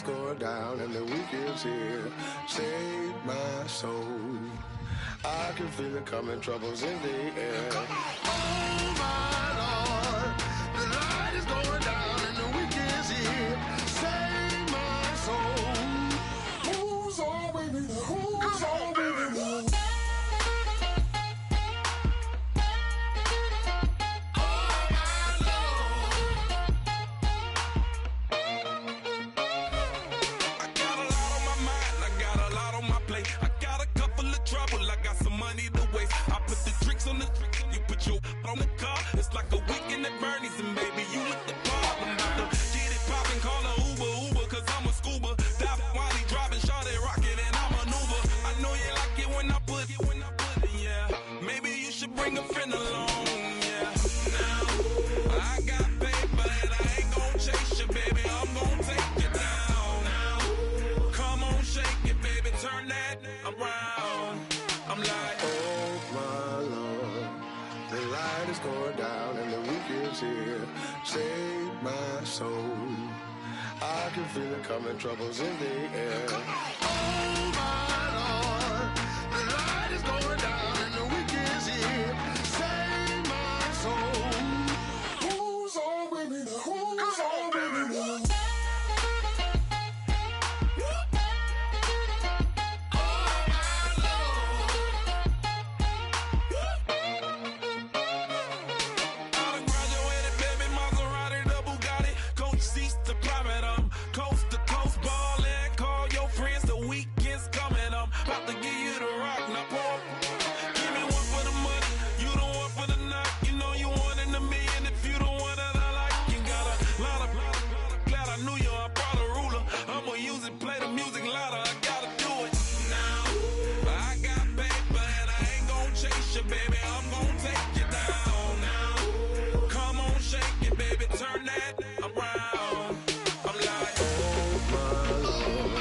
is going down and the weekend's here. Save my soul. I can feel it coming, troubles in the air. Oh my Lord, the light is going down and the weekend's here. Save my soul. Who's on, baby? Who's on, baby? On the car, it's like a weekend at Bernie's, and baby, you with the bar. I'm about to get it poppin', call a Uber, cause I'm a scuba. Dive while he driving, shot it, rocket, and I maneuver. I know you like it when I put it, yeah. Maybe you should bring a friend along, yeah. Now, I got paper and I ain't gon' chase you, baby, I'm gon' take you down. Now, come on, shake it, baby, turn that around. I'm like, oh my Lord, the light is going down and the weekend's here. Save my soul. I can feel it coming, troubles in the air. Oh my Lord, the light is going down and the weekend's here. Save my soul. Who's on with me? Who's on with me? About to give you the rock, now pour. Give me one for the money, you the one for the night. You know you one in a million if you the one that I like. You got a lot of glad I knew you, I brought a ruler. I'ma use it, play the music louder, I gotta do it. Now, I got paper and I ain't gon' chase you, baby, I'm gon' take you down. Now, come on, shake it, baby, turn that around. I'm like, oh my Lord,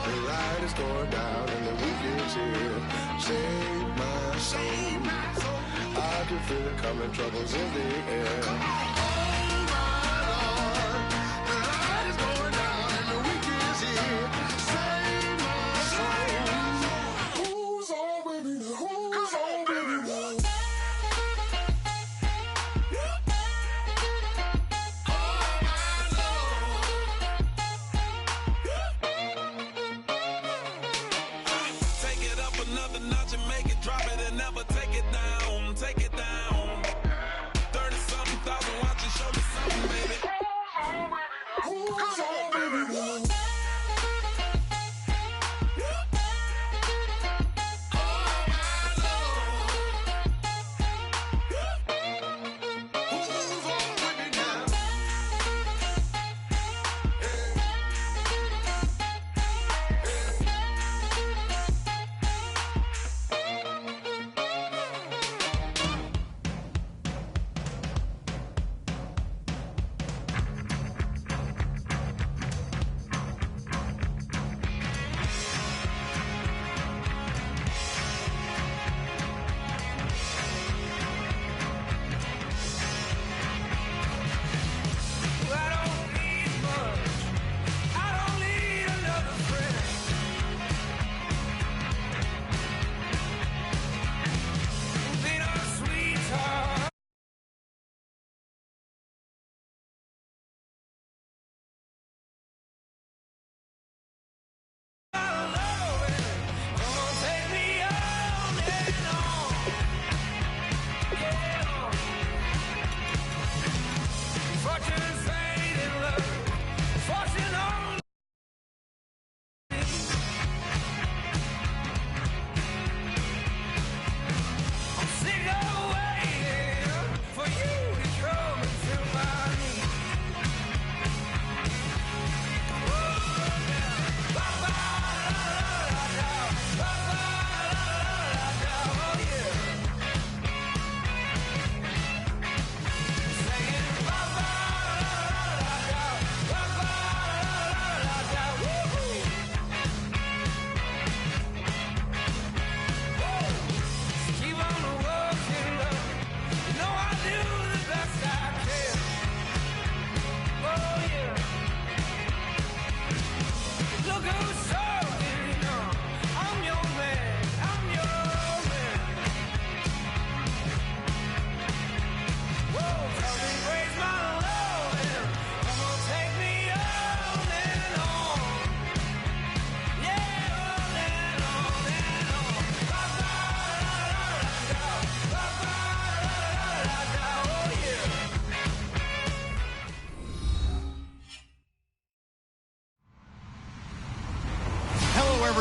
the light is going down and the weekend's here. Save my soul. I can feel it coming, troubles in the air. Oh my Lord, the light is going down and the weekend's here. Save my soul. Who's on with me? Who's on with me? Another notch and make it drop it and never take it down. Take it down. 30-something thousand.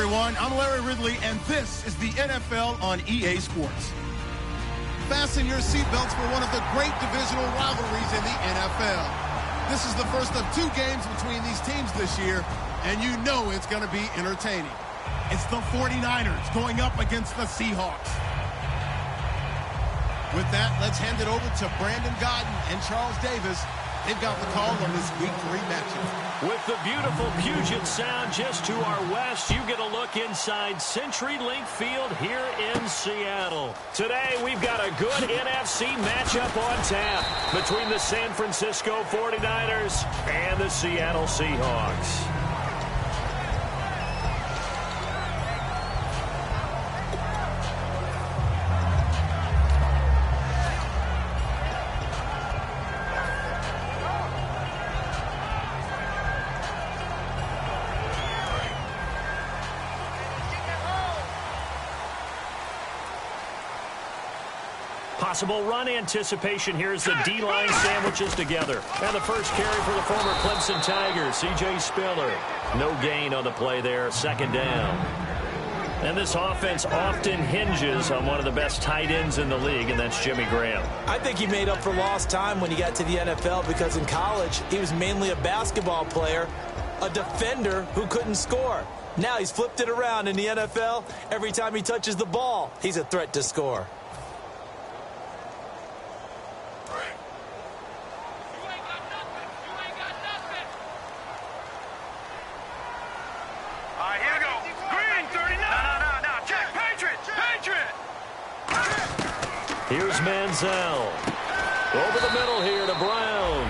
everyone. I'm Larry Ridley, and this is the NFL on EA Sports. Fasten your seatbelts for one of the great divisional rivalries in the NFL. This is the first of 2 games between these teams this year, and you know it's going to be entertaining. It's the 49ers going up against the Seahawks. With that, let's hand it over to Brandon Godden and Charles Davis. They've got the call on this Week 3 matchup. With the beautiful Puget Sound just to our west, you get a look inside CenturyLink Field here in Seattle. Today, we've got a good NFC matchup on tap between the San Francisco 49ers and the Seattle Seahawks. Possible run anticipation here as the D-line sandwiches together. And the first carry for the former Clemson Tigers, C.J. Spiller. No gain on the play there, second down. And this offense often hinges on one of the best tight ends in the league, and that's Jimmy Graham. I think he made up for lost time when he got to the NFL because in college, he was mainly a basketball player, a defender who couldn't score. Now he's flipped it around in the NFL. Every time he touches the ball, he's a threat to score. Here's Manziel. Over the middle here to Brown.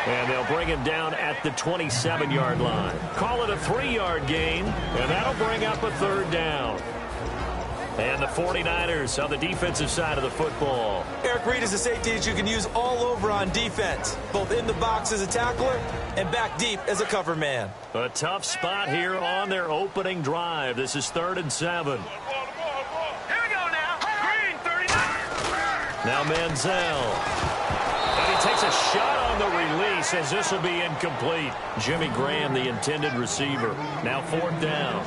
And they'll bring him down at the 27-yard line. Call it a 3-yard gain, and that'll bring up a third down. And the 49ers on the defensive side of the football. Eric Reed is a safety that you can use all over on defense, both in the box as a tackler and back deep as a cover man. A tough spot here on their opening drive. This is 3rd and 7. Now Manziel. And he takes a shot on the release as this will be incomplete. Jimmy Graham, the intended receiver. Now 4th down.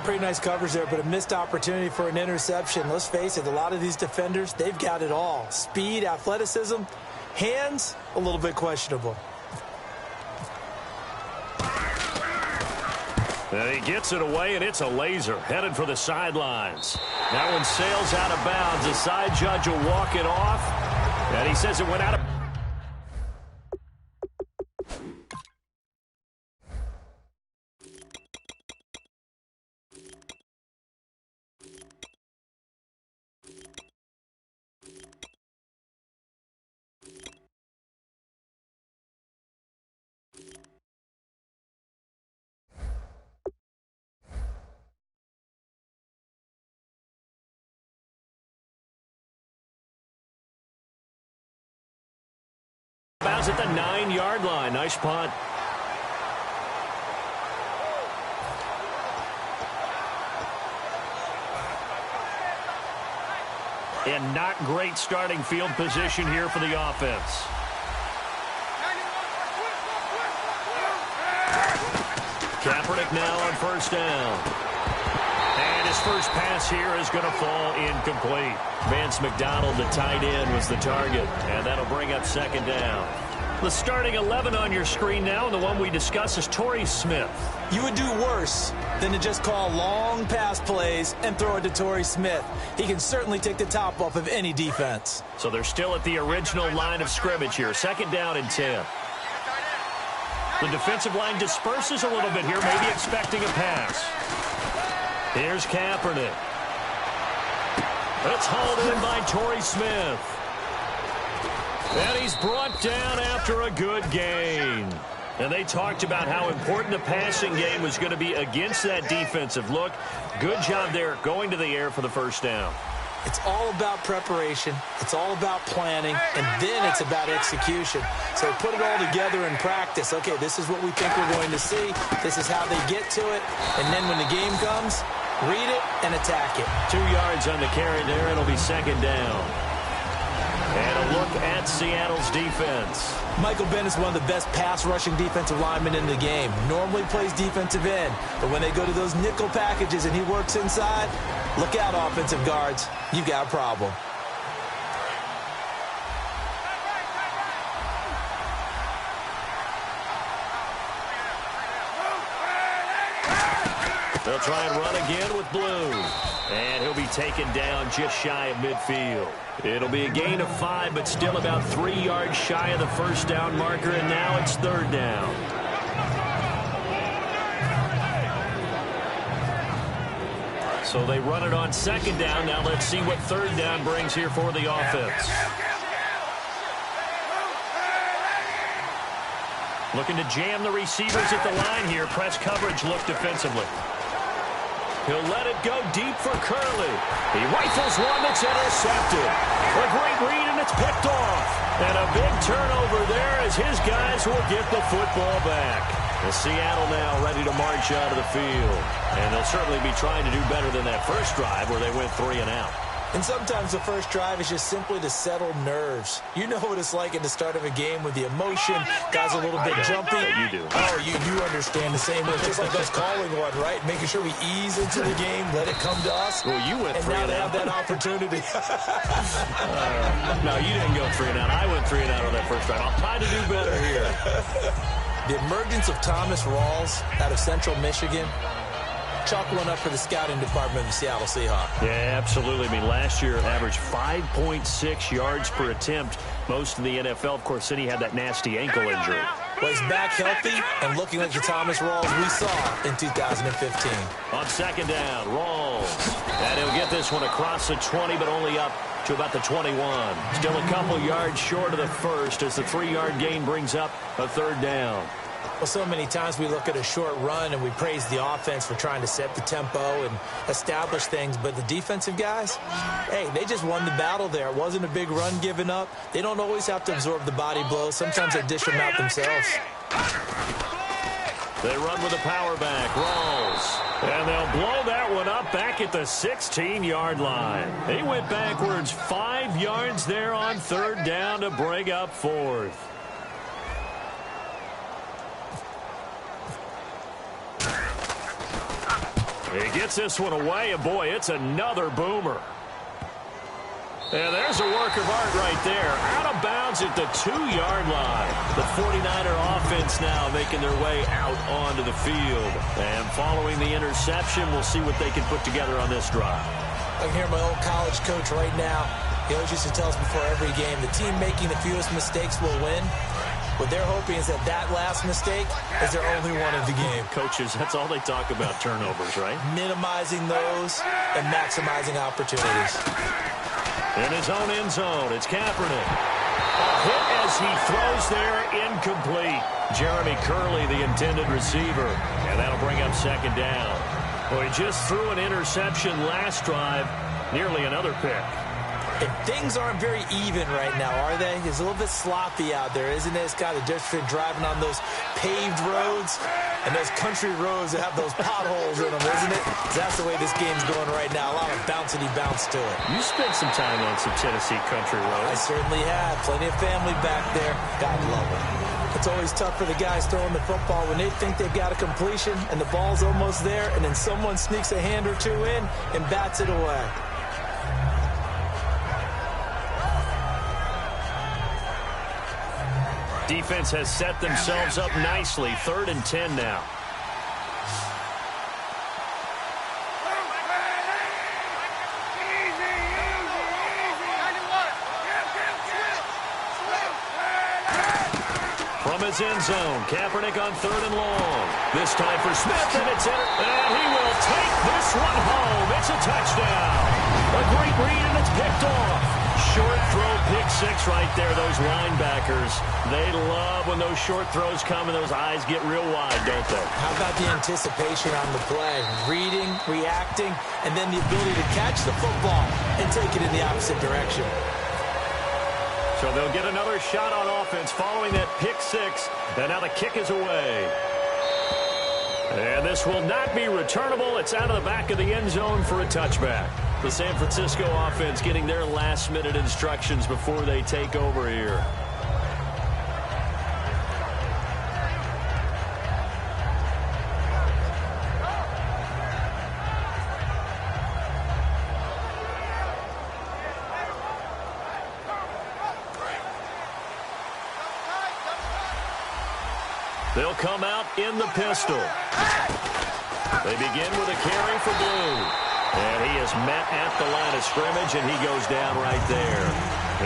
Pretty nice coverage there, but a missed opportunity for an interception. Let's face it, a lot of these defenders, they've got it all. Speed, athleticism, hands, a little bit questionable. And he gets it away, and it's a laser headed for the sidelines. That one sails out of bounds. The side judge will walk it off, and he says it went out of bounds at the 9-yard line. Nice punt. And not great starting field position here for the offense. Kaepernick now on 1st down. And his first pass here is going to fall incomplete. Vance McDonald, the tight end, was the target. And that'll bring up 2nd down. The starting 11 on your screen now, and the one we discuss is Torrey Smith. You would do worse than to just call long pass plays and throw it to Torrey Smith. He can certainly take the top off of any defense. So they're still at the original line of scrimmage here. 2nd down and 10. The defensive line disperses a little bit here, maybe expecting a pass. Here's Kaepernick. It's hauled in by Torrey Smith. And he's brought down after a good gain. And they talked about how important the passing game was going to be against that defensive look. Good job there going to the air for the 1st down. It's all about preparation. It's all about planning. And then it's about execution. So put it all together in practice. Okay, this is what we think we're going to see. This is how they get to it. And then when the game comes, read it and attack it. 2 yards on the carry there. It'll be 2nd down. And a look at Seattle's defense. Michael Bennett's one of the best pass-rushing defensive linemen in the game. Normally plays defensive end, but when they go to those nickel packages and he works inside, look out, offensive guards. You've got a problem. They'll try and run again with Blue. And he'll be taken down just shy of midfield. It'll be a gain of 5, but still about 3 yards shy of the first down marker, and now it's 3rd down. So they run it on 2nd down. Now let's see what 3rd down brings here for the offense. Looking to jam the receivers at the line here. Press coverage look defensively. He'll let it go deep for Curley. He rifles one that's intercepted. A great read, and it's picked off. And a big turnover there as his guys will get the football back. The Seattle now ready to march out of the field. And they'll certainly be trying to do better than that first drive where they went 3 and out. And sometimes the first drive is just simply to settle nerves. You know what it's like at the start of a game with the emotion. Guys are a little bit jumpy. You do. Oh, you understand the same way. It's just like us calling one, right? Making sure we ease into the game, let it come to us. Well, you went 3 and and now out. they have that opportunity. No, you didn't go 3 and out. I went 3 and out on that first drive. I'll try to do better here. The emergence of Thomas Rawls out of Central Michigan. Chalk one up for the scouting department of the Seattle Seahawks. Yeah, absolutely. I mean, last year averaged 5.6 yards per attempt. Most of the NFL, of course, then he had that nasty ankle injury. Well, he's back healthy and looking like the Thomas Rawls we saw in 2015. On 2nd down, Rawls. And he'll get this one across the 20, but only up to about the 21. Still a couple yards short of the first as the 3-yard gain brings up a 3rd down. Well, so many times we look at a short run and we praise the offense for trying to set the tempo and establish things. But the defensive guys, hey, they just won the battle there. It wasn't a big run given up. They don't always have to absorb the body blows. Sometimes they dish them out themselves. They run with a power back, Rawls. And they'll blow that one up back at the 16-yard line. He went backwards 5 yards there on 3rd down to bring up 4th. He gets this one away, and boy, it's another boomer. And there's a work of art right there. Out of bounds at the 2-yard line. The 49er offense now making their way out onto the field. And following the interception, we'll see what they can put together on this drive. I can hear my old college coach right now. He always used to tell us before every game, the team making the fewest mistakes will win. What they're hoping is that last mistake is their only one of the game. Coaches, that's all they talk about, turnovers, right? Minimizing those and maximizing opportunities. In his own end zone, it's Kaepernick. A hit as he throws there, incomplete. Jeremy Curley, the intended receiver. And that'll bring up 2nd down. Well, he just threw an interception last drive, nearly another pick. And things aren't very even right now, are they? It's a little bit sloppy out there, isn't it? It's got a difference between driving on those paved roads and those country roads that have those potholes in them, isn't it? That's the way this game's going right now. A lot of bouncy bounce to it. You spent some time on some Tennessee country roads. I certainly have. Plenty of family back there. God love it. It's always tough for the guys throwing the football when they think they've got a completion and the ball's almost there, and then someone sneaks a hand or two in and bats it away. Defense has set themselves up nicely. 3rd and 10 now. From his end zone, Kaepernick on 3rd and long. This time for Smith, and it's in. And he will take this one home. It's a touchdown. A great read, and it's picked off. Short throw, pick 6 right there. Those linebackers, they love when those short throws come and those eyes get real wide, don't they? How about the anticipation on the play? Reading, reacting, and then the ability to catch the football and take it in the opposite direction. So they'll get another shot on offense following that pick 6. And now the kick is away. And this will not be returnable. It's out of the back of the end zone for a touchback. The San Francisco offense getting their last-minute instructions before they take over here. They'll come out in the pistol. They begin with a carry for Blue. And he is met at the line of scrimmage, and he goes down right there.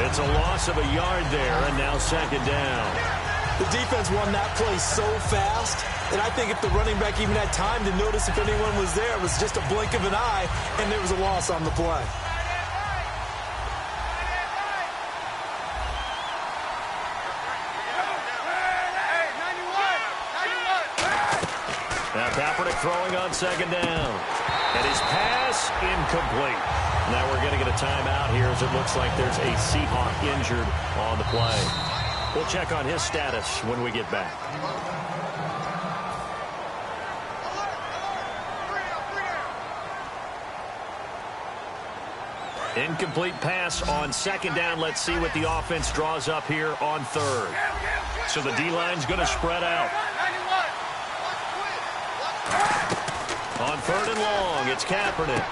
It's a loss of a yard there, and now second down. The defense won that play so fast, and I think if the running back even had time to notice if anyone was there, it was just a blink of an eye, and there was a loss on the play. Now Kaepernick throwing on second down. And his pass incomplete. Now we're going to get a timeout here as it looks like there's a Seahawk injured on the play. We'll check on his status when we get back. Incomplete pass on second down. Let's see what the offense draws up here on third. So the D-line's going to spread out. On third and long, it's Kaepernick.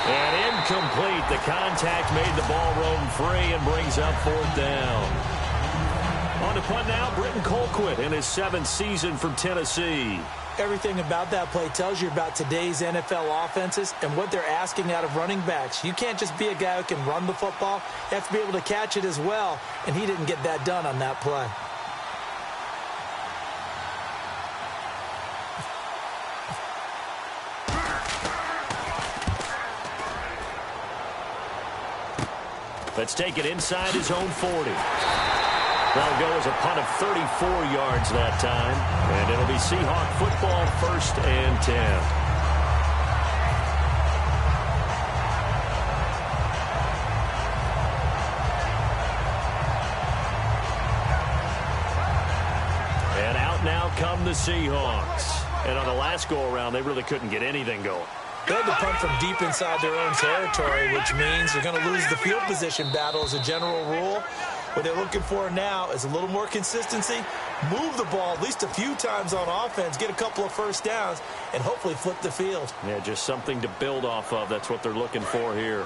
And incomplete. The contact made the ball roam free and brings up fourth down. On to punt now, Britton Colquitt in his 7th season from Tennessee. Everything about that play tells you about today's NFL offenses and what they're asking out of running backs. You can't just be a guy who can run the football. You have to be able to catch it as well, and he didn't get that done on that play. Let's take it inside his own 40. That'll go as a punt of 34 yards that time. And it'll be Seahawk football, 1st and 10. And out now come the Seahawks. And on the last go-around, they really couldn't get anything going. They had to punt from deep inside their own territory, which means they're going to lose the field position battle as a general rule. What they're looking for now is a little more consistency, move the ball at least a few times on offense, get a couple of first downs, and hopefully flip the field. Yeah, just something to build off of. That's what they're looking for here.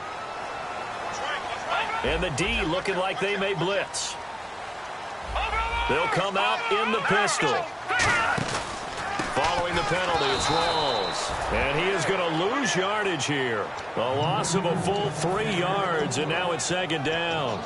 And the D looking like they may blitz. They'll come out in the pistol. Following the penalty, it's Rawls. And he is going to lose yardage here. A loss of a full 3 yards, and now it's second down.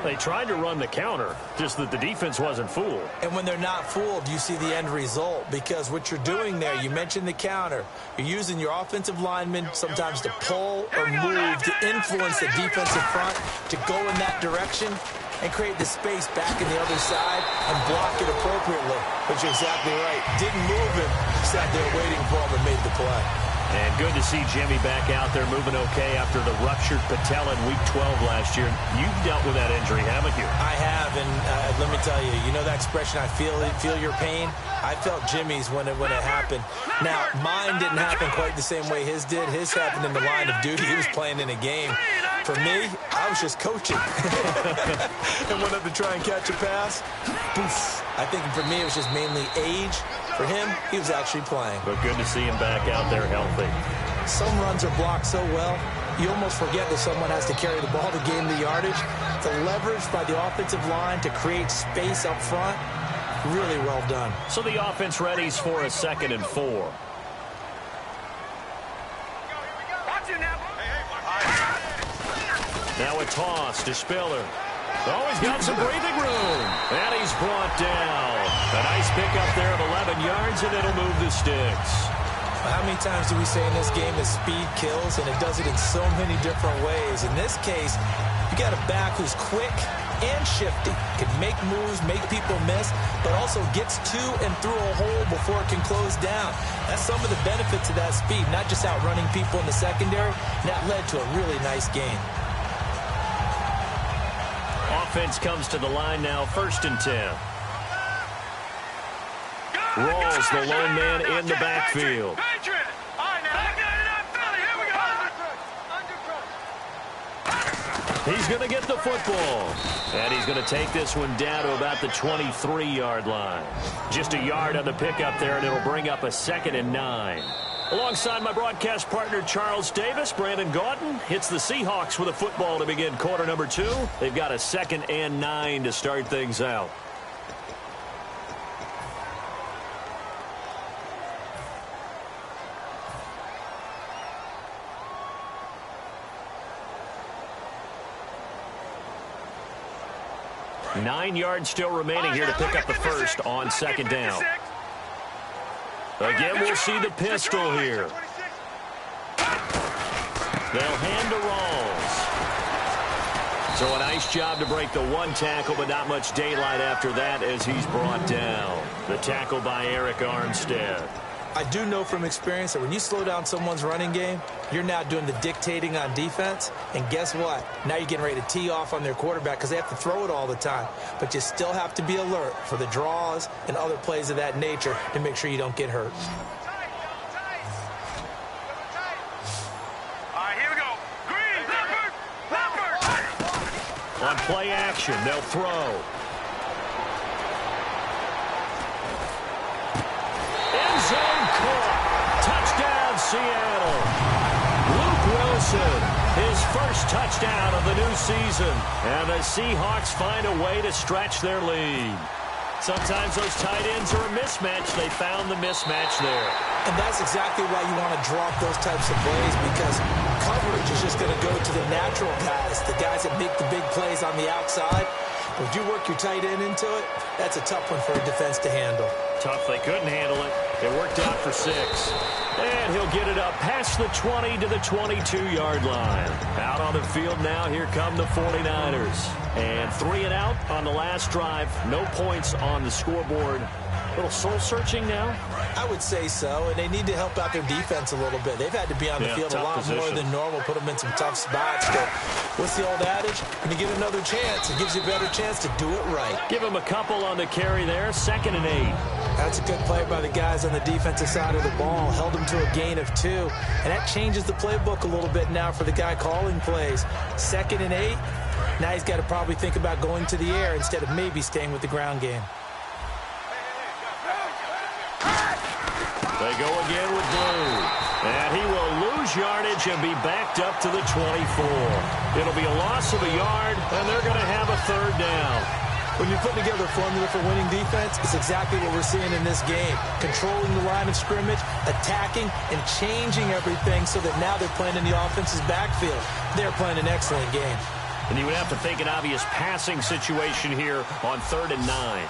They tried to run the counter, just that the defense wasn't fooled. And when they're not fooled, you see the end result, because what you're doing there, you mentioned the counter. You're using your offensive linemen sometimes to pull or move to influence the defensive front to go in that direction and create the space back in the other side and block it appropriately. But you're exactly right. Didn't move him, sat there waiting for him and made the play. And good to see Jimmy back out there moving okay after the ruptured patella in Week 12 last year. You've dealt with that injury, haven't you? I have, and let me tell you, you know that expression, I feel your pain? I felt Jimmy's when it happened. Now, mine didn't happen quite the same way his did. His happened in the line of duty. He was playing in a game. For me, I was just coaching. And went up to try and catch a pass. Poof. I think for me, it was just mainly age. For him, he was actually playing. But good to see him back out there healthy. Some runs are blocked so well, you almost forget that someone has to carry the ball to gain the yardage. The leverage by the offensive line to create space up front, really well done. So the offense readies for a 2nd and 4. Now a toss to Spiller. Oh, he's got some breathing room. And he's brought down. A nice pickup there of 11 yards, and it'll move the sticks. How many times do we say in this game that speed kills, and it does it in so many different ways? In this case, you got a back who's quick and shifty, can make moves, make people miss, but also gets to and through a hole before it can close down. That's some of the benefits of that speed, not just outrunning people in the secondary. And that led to a really nice gain. Offense comes to the line now, 1st and 10. Rawls, the lone man in the backfield. He's going to get the football. And he's going to take this one down to about the 23-yard line. Just a yard on the pickup there, and it'll bring up a 2nd and 9. Alongside my broadcast partner, Charles Davis, Brandon Gaudin hits the Seahawks with a football to begin quarter number 2. They've got a 2nd and 9 to start things out. Nine yards still remaining here to pick up the first on 2nd down. Again, we'll see the pistol here. They'll hand to Rawls. So a nice job to break the one tackle, but not much daylight after that as he's brought down. The tackle by Eric Armstead. I do know from experience that when you slow down someone's running game, you're now doing the dictating on defense. And guess what? Now you're getting ready to tee off on their quarterback because they have to throw it all the time. But you still have to be alert for the draws and other plays of that nature to make sure you don't get hurt. All right, here we go. Green, Leopard. On play action, they'll throw. End zone caught. Touchdown, Seattle. Luke Wilson, his first touchdown of the new season. And the Seahawks find a way to stretch their lead. Sometimes those tight ends are a mismatch. They found the mismatch there. And that's exactly why you want to drop those types of plays, because coverage is just going to go to the natural guys, the guys that make the big plays on the outside. Would you work your tight end into it? That's a tough one for a defense to handle. Tough, they couldn't handle it. It worked out for 6. And he'll get it up past the 20 to the 22-yard line. Out on the field now, here come the 49ers. And 3 and out on the last drive. No points on the scoreboard. A little soul-searching now? I would say so, and they need to help out their defense a little bit. They've had to be on the field a lot more than normal, put them in some tough spots. But what's the old adage? When you get another chance, it gives you a better chance to do it right. Give him a couple on the carry there, 2nd and 8. That's a good play by the guys on the defensive side of the ball. Held them to a gain of 2. And that changes the playbook a little bit now for the guy calling plays. 2nd and 8. Now he's got to probably think about going to the air instead of maybe staying with the ground game. They go again with Blue. And he will lose yardage and be backed up to the 24. It'll be a loss of a yard, and they're going to have a 3rd down. When you're putting together a formula for winning defense, it's exactly what we're seeing in this game. Controlling the line of scrimmage, attacking, and changing everything so that now they're playing in the offense's backfield. They're playing an excellent game. And you would have to think an obvious passing situation here on 3rd and 9.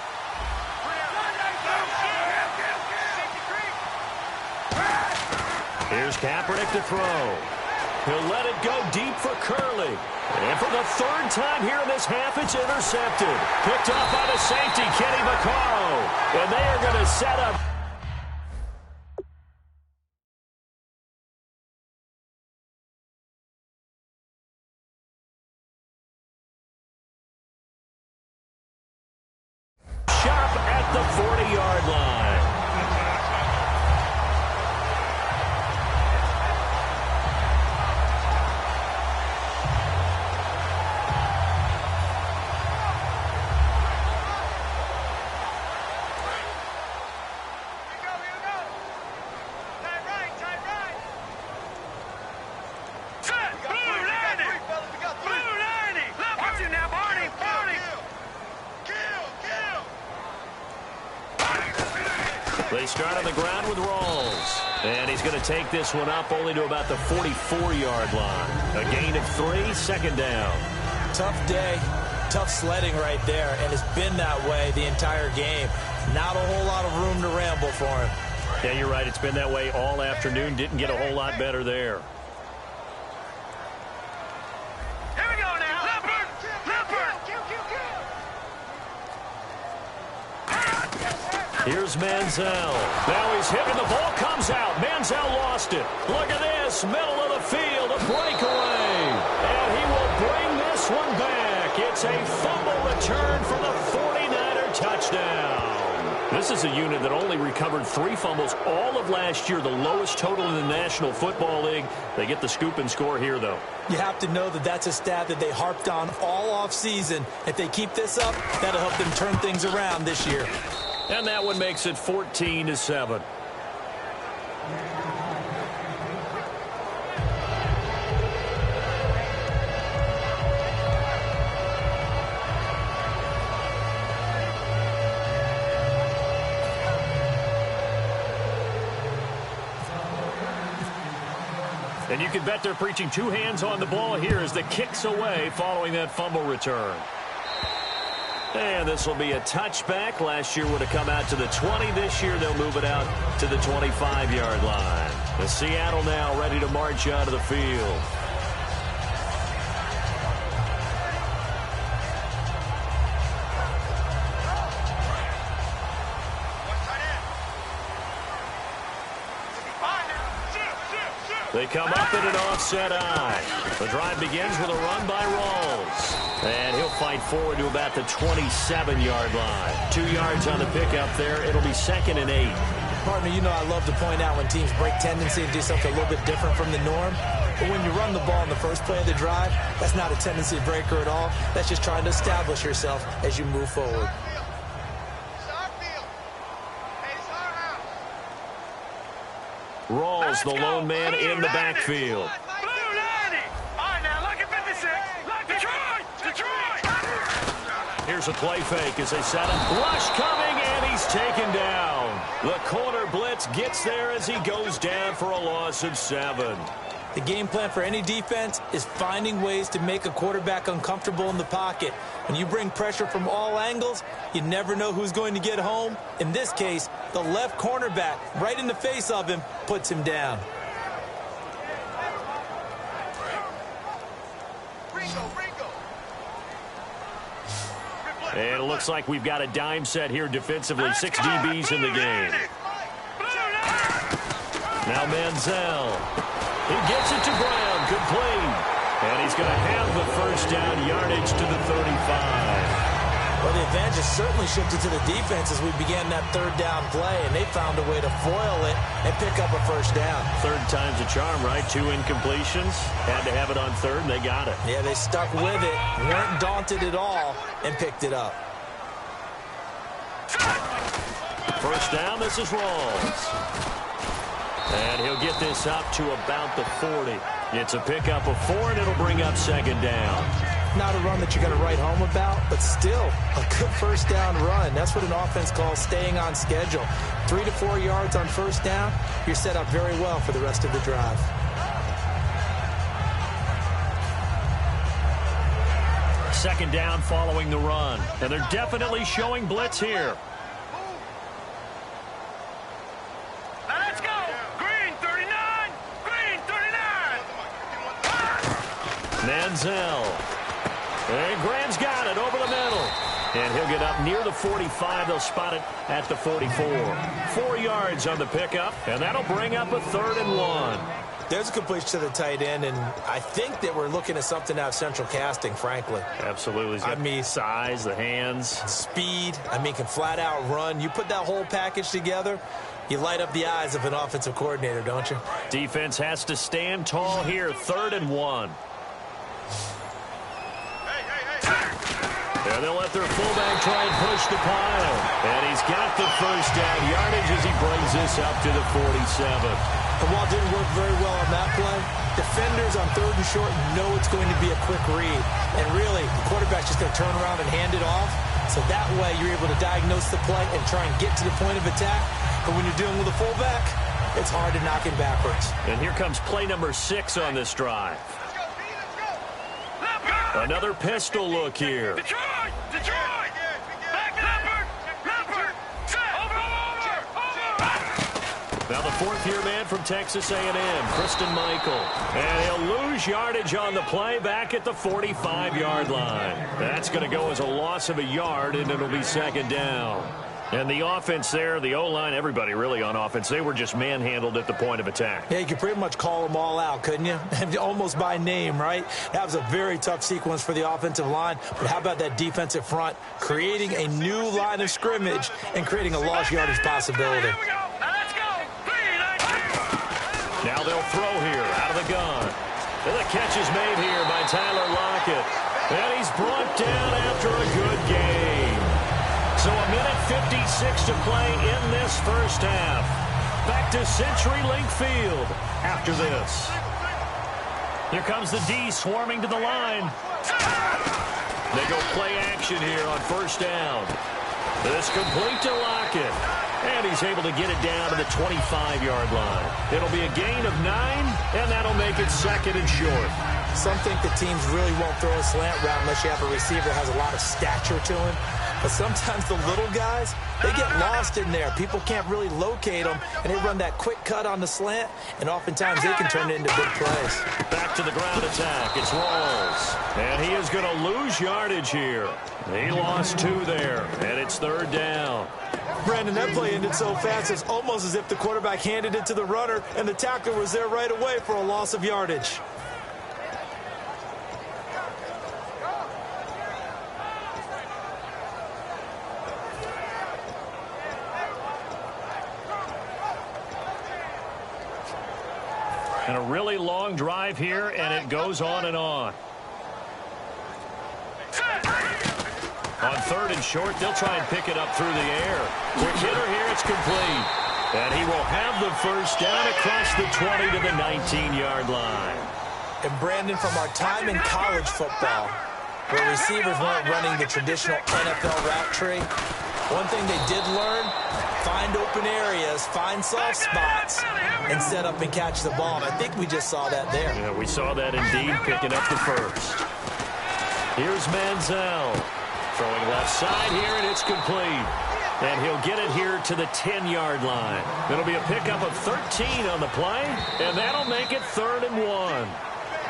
Here's Kaepernick to throw. He'll let it go deep for Curley. And for the 3rd time here in this half, it's intercepted. Picked off by the safety, Kenny Vaccaro. And they are going to set up. Shop at the 40-yard line. They start on the ground with Rawls. And he's going to take this one up only to about the 44-yard line. A gain of 3, 2nd down. Tough day, tough sledding right there, and it's been that way the entire game. Not a whole lot of room to ramble for him. Yeah, you're right. It's been that way all afternoon. Didn't get a whole lot better there. Here we go now. Leopard! Here's Manziel. Now he's hit and the ball comes out. Manziel lost it. Look at this. Middle of the field. A breakaway. And he will bring this one back. It's a fumble return for the 49er touchdown. This is a unit that only recovered 3 fumbles all of last year, the lowest total in the National Football League. They get the scoop and score here, though. You have to know that that's a stat that they harped on all offseason. If they keep this up, that'll help them turn things around this year. And that one makes it 14-7. And you can bet they're preaching 2 hands on the ball here as the kick's away following that fumble return. And this will be a touchback. Last year would have come out to the 20. This year they'll move it out to the 25-yard line. The Seattle now ready to march out of the field. They come up in an offset eye. The drive begins with a run by Rawls. And he'll fight forward to about the 27-yard line. 2 yards on the pickup there. It'll be 2nd and 8. Partner, you know I love to point out when teams break tendency and do something a little bit different from the norm. But when you run the ball in the first play of the drive, that's not a tendency breaker at all. That's just trying to establish yourself as you move forward. Rawls, the lone man in the backfield. Here's a play fake as they set up. Rush coming, and he's taken down. The corner blitz gets there as he goes down for a loss of 7. The game plan for any defense is finding ways to make a quarterback uncomfortable in the pocket. When you bring pressure from all angles, you never know who's going to get home. In this case, the left cornerback, right in the face of him, puts him down. And it looks like we've got a dime set here defensively. 6 DBs in the game. Now Manziel. He gets it to Brown. Complete. And he's going to have the first down, yardage to the 35. Well, the advantage has certainly shifted to the defense as we began that 3rd down play, and they found a way to foil it and pick up a first down. 3rd time's a charm, right? 2 incompletions. Had to have it on 3rd, and they got it. Yeah, they stuck with it, weren't daunted at all, and picked it up. First down, this is Rawls. And he'll get this up to about the 40. It's a pickup of 4, and it'll bring up 2nd down. Not a run that you're going to write home about, but still a good first down run. That's what an offense calls staying on schedule. 3 to 4 yards on first down, you're set up very well for the rest of the drive. Second down following the run. And they're definitely showing blitz here. Manziel. And Graham's got it over the middle. And he'll get up near the 45. They'll spot it at the 44. 4 yards on the pickup, and that'll bring up a 3rd and 1. There's a completion to the tight end, and I think that we're looking at something out of central casting, frankly. Absolutely. I mean, size, the hands. Speed. I mean, can flat out run. You put that whole package together, you light up the eyes of an offensive coordinator, don't you? Defense has to stand tall here. 3rd and 1. And they'll let their fullback try and push the pile. And he's got the first down yardage as he brings this up to the 47. The ball didn't work very well on that play. Defenders on 3rd and short know it's going to be a quick read. And really, the quarterback's just going to turn around and hand it off. So that way, you're able to diagnose the play and try and get to the point of attack. But when you're dealing with a fullback, it's hard to knock him backwards. And here comes play number 6 on this drive. Another pistol look here. Detroit! Back Leopard! Now the 4th-year man from Texas A&M, Kristen Michael. And he'll lose yardage on the play back at the 45-yard line. That's going to go as a loss of a yard, and it'll be 2nd down. And the offense there, the O-line, everybody really on offense, they were just manhandled at the point of attack. Yeah, you could pretty much call them all out, couldn't you? Almost by name, right? That was a very tough sequence for the offensive line. But how about that defensive front creating a new line of scrimmage and creating a lost yardage possibility? Now they'll throw here out of the gun. And the catch is made here by Tyler Lockett. And he's brought down after a good game. So a minute 56 to play in this first half. Back to CenturyLink Field after this. Here comes the D swarming to the line. They go play action here on first down. This complete to Lockett. And he's able to get it down to the 25-yard line. It'll be a gain of 9, and that'll make it second and short. Some think the teams really won't throw a slant route unless you have a receiver that has a lot of stature to him. But sometimes the little guys, they get lost in there. People can't really locate them, and they run that quick cut on the slant, and oftentimes they can turn it into big plays. Back to the ground attack. It's Rawls. And he is going to lose yardage here. He lost 2 there, and it's third down. Brandon, that play ended so fast, it's almost as if the quarterback handed it to the runner, and the tackler was there right away for a loss of yardage. And a really long drive here, and it goes on and on. On third and short, they'll try and pick it up through the air. Quick hitter here, it's complete. And he will have the first down across the 20 to the 19-yard line. And Brandon, from our time in college football, where receivers weren't running the traditional NFL route tree, one thing they did learn, find open areas, find soft spots, and set up and catch the ball. And I think we just saw that there. Yeah, we saw that indeed, picking up the first. Here's Manziel. Throwing left side here, and it's complete. And he'll get it here to the 10-yard line. It'll be a pickup of 13 on the play, and that'll make it 3rd and 1.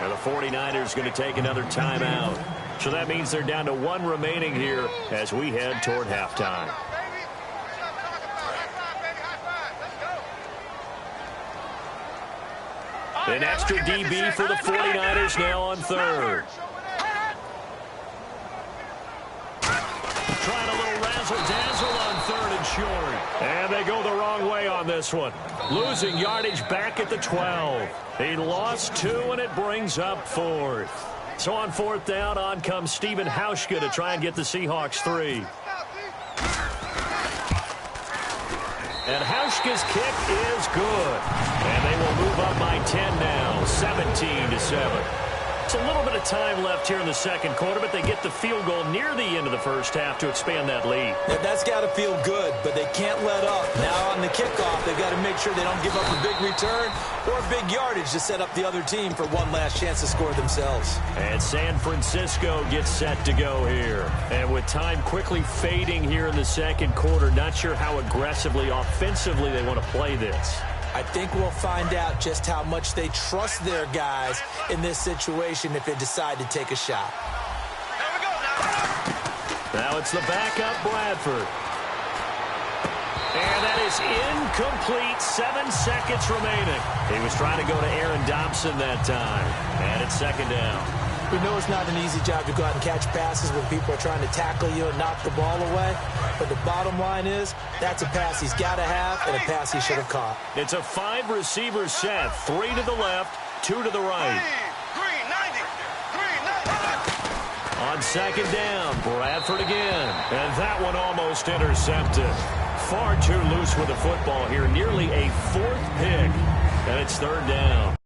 And the 49ers going to take another timeout. So that means they're down to 1 remaining here as we head toward halftime. An extra DB for the 49ers now on third. Trying a little razzle-dazzle on third and short. And they go the wrong way on this one. Losing yardage back at the 12. He lost 2, and it brings up 4th. So on 4th down, on comes Stephen Hauschka to try and get the Seahawks 3. And Hauschka's kick is good. And they will move up by 10 now, 17-7. It's a little bit of time left here in the second quarter, but they get the field goal near the end of the first half to expand that lead. Yeah, that's got to feel good, but they can't let up. Now on the kickoff, they've got to make sure they don't give up a big return or big yardage to set up the other team for one last chance to score themselves. And San Francisco gets set to go here. And with time quickly fading here in the second quarter, not sure how aggressively, offensively they want to play this. I think we'll find out just how much they trust their guys in this situation if they decide to take a shot. Now it's the backup, Bradford. And that is incomplete. 7 seconds remaining. He was trying to go to Aaron Dobson that time. And it's second down. We know it's not an easy job to go out and catch passes when people are trying to tackle you and knock the ball away. But the bottom line is, that's a pass he's got to have and a pass he should have caught. It's a 5-receiver set. 3 to the left, 2 to the right. On second down, Bradford again. And that one almost intercepted. Far too loose with the football here. Nearly a 4th pick. And it's third down.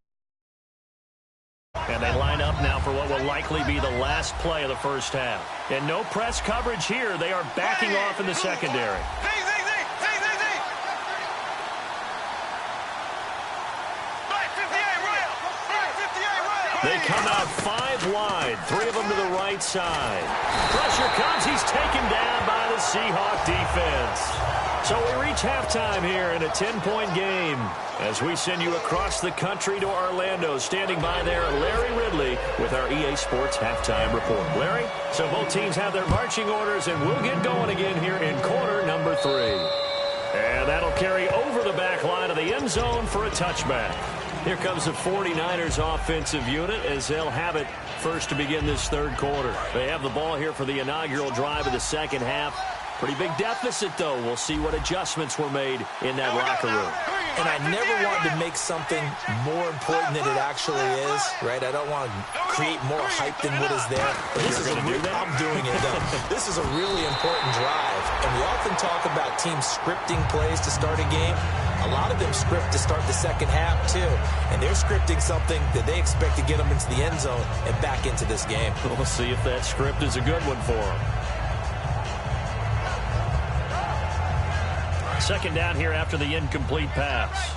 And they line up now for what will likely be the last play of the first half. And no press coverage here. They are backing off in the secondary. They come out 5 wide, 3 of them to the right side. Pressure comes. He's taken down by the Seahawk defense. So we reach halftime here in a 10-point game as we send you across the country to Orlando. Standing by there, Larry Ridley with our EA Sports Halftime Report. Larry, so both teams have their marching orders, and we'll get going again here in quarter number 3. And that'll carry over the back line of the end zone for a touchback. Here comes the 49ers offensive unit as they'll have it first to begin this third quarter. They have the ball here for the inaugural drive of the second half. Pretty big deficit, though. We'll see what adjustments were made in that locker room. And I never wanted to make something more important than it actually is, right? I don't want to create more hype than what is there. But I'm doing it, though. This is a really important drive. And we often talk about teams scripting plays to start a game. A lot of them script to start the second half, too. And they're scripting something that they expect to get them into the end zone and back into this game. We'll see if that script is a good one for them. Second down here after the incomplete pass.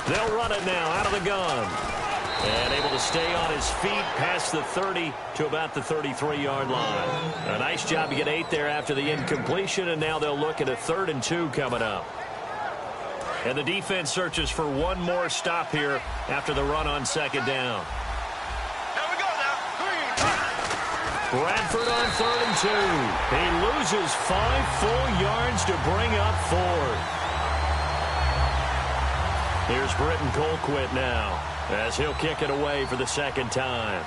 They'll run it now out of the gun. And able to stay on his feet past the 30 to about the 33-yard line. A nice job to get 8 there after the incompletion, and now they'll look at a 3rd and 2 coming up. And the defense searches for one more stop here after the run on second down. Bradford on 3rd and 2. He loses 5 full yards to bring up 4. Here's Britton Colquitt now as he'll kick it away for the second time.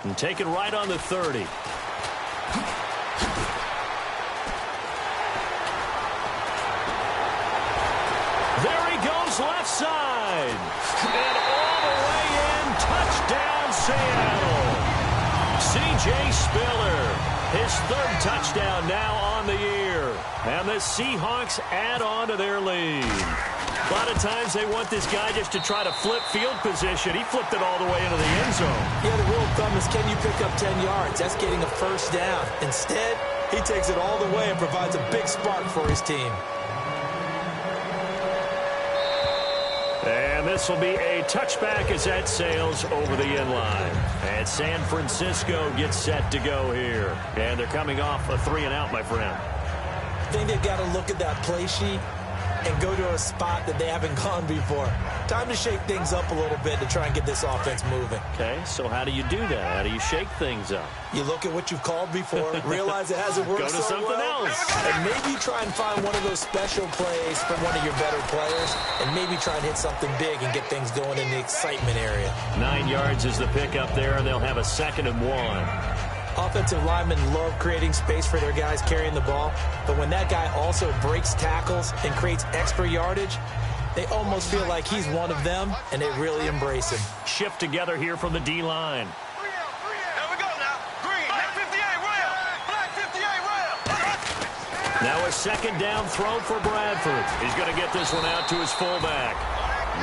And taken right on the 30. There he goes left side. And all the way in, touchdown Seattle. C.J. Spiller, his 3rd touchdown now on the year. And the Seahawks add on to their lead. A lot of times they want this guy just to try to flip field position. He flipped it all the way into the end zone. Yeah, the rule of thumb is, can you pick up 10 yards? That's getting a first down. Instead, he takes it all the way and provides a big spark for his team. And this will be a touchback as that sails over the end line. And San Francisco gets set to go here. And they're coming off a 3-and-out, my friend. I think they've got to look at that play sheet and go to a spot that they haven't gone before. Time to shake things up a little bit to try and get this offense moving. Okay, so how do you do that? How do you shake things up? You look at what you've called before, realize it hasn't worked so well. Go to something else. And maybe try and find one of those special plays from one of your better players, and maybe try and hit something big and get things going in the excitement area. 9 yards is the pickup there, and they'll have a 2nd and 1. Offensive linemen love creating space for their guys carrying the ball, but when that guy also breaks tackles and creates extra yardage, they almost feel like he's one of them, and they really embrace him. Shift together here from the D-line. Now a 2nd down throw for Bradford. He's going to get this one out to his fullback.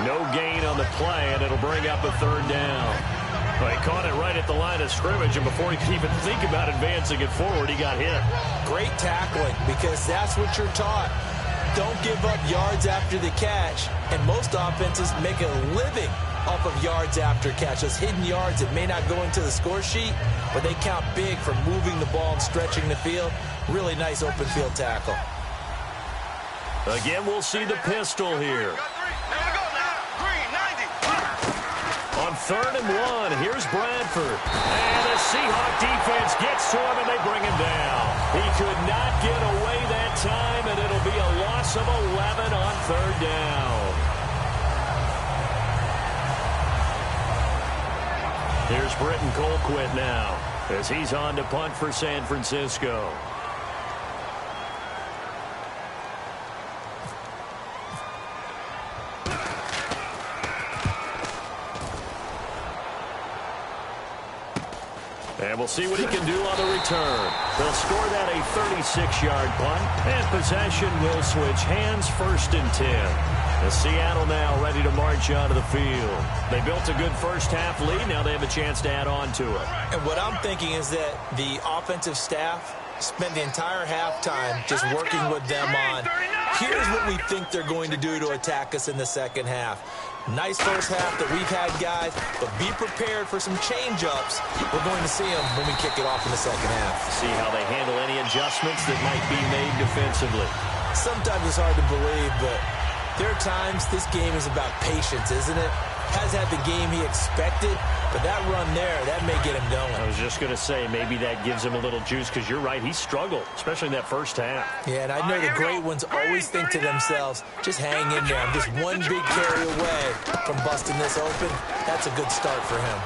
No gain on the play, and it'll bring up a 3rd down. Well, he caught it right at the line of scrimmage, and before he could even think about advancing it forward, he got hit. Great tackling, because that's what you're taught. Don't give up yards after the catch, and most offenses make a living off of yards after catch. Those hidden yards that may not go into the score sheet, but they count big for moving the ball and stretching the field. Really nice open field tackle. Again, we'll see the pistol here. On 3rd and 1, here's Bradford. And the Seahawk defense gets to him, and they bring him down. He could not get away that time, and it'll be a loss of 11 on 3rd down. Here's Britton Colquitt now as he's on to punt for San Francisco. And we'll see what he can do on the return. They'll score that a 36-yard punt, and possession will switch hands, 1st and 10. And Seattle now ready to march onto the field. They built a good first-half lead. Now they have a chance to add on to it. And what I'm thinking is that the offensive staff spent the entire halftime just working with them on Here's what we think they're going to do to attack us in the second half. Nice first half that we've had, guys, but be prepared for some change-ups. We're going to see them when we kick it off in the second half. See how they handle any adjustments that might be made defensively. Sometimes it's hard to believe, but there are times this game is about patience, isn't it? Has had the game he expected, but that run there, that may get him going. I was just going to say, maybe that gives him a little juice, because you're right, he struggled, especially in that first half. Yeah, and I know the great ones always think to themselves, just hang in there. I'm just one big carry away from busting this open. That's a good start for him.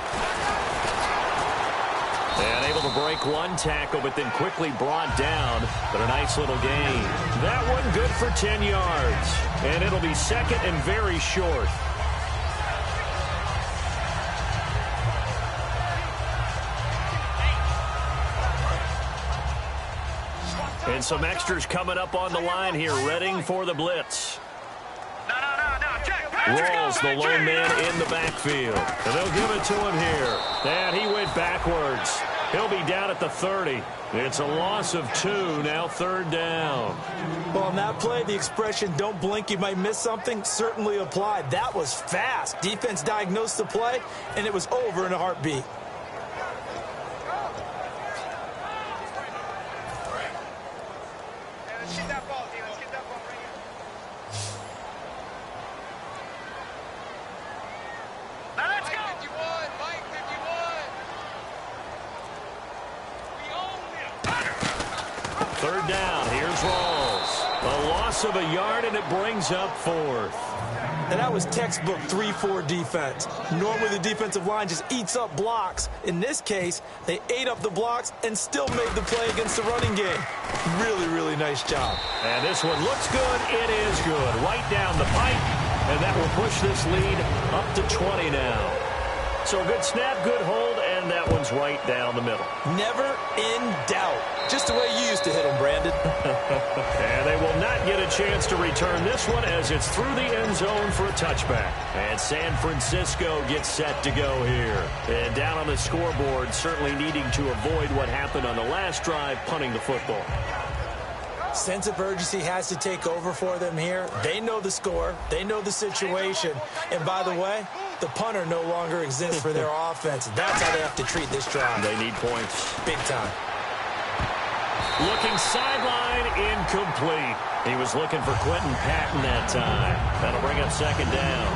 And able to break one tackle, but then quickly brought down. But a nice little gain. That one good for 10 yards. And it'll be second and very short. And some extras coming up on the line here, readying for the blitz. Rawls, the lone man in the backfield. And they'll give it to him here. And he went backwards. He'll be down at the 30. It's a loss of 2, now third down. Well, on that play, the expression, don't blink, you might miss something, certainly applied. That was fast. Defense diagnosed the play, and it was over in a heartbeat. Third down, here's Rawls. A loss of a yard, and it brings up fourth. And that was textbook 3-4 defense. Normally the defensive line just eats up blocks. In this case, they ate up the blocks and still made the play against the running game. Really, really nice job. And this one looks good. It is good. Right down the pipe, and that will push this lead up to 20 now. So good snap, good hold, and that one's right down the middle. Never in doubt. Just the way you used to hit them, Brandon. And they will not get a chance to return this one as it's through the end zone for a touchback. And San Francisco gets set to go here. And down on the scoreboard, certainly needing to avoid what happened on the last drive, punting the football. Sense of urgency has to take over for them here. They know the score. They know the situation. And by the way, the punter no longer exists for their offense. That's how they have to treat this drive. They need points. Big time. Looking sideline, incomplete. He was looking for Quentin Patton that time. That'll bring up second down.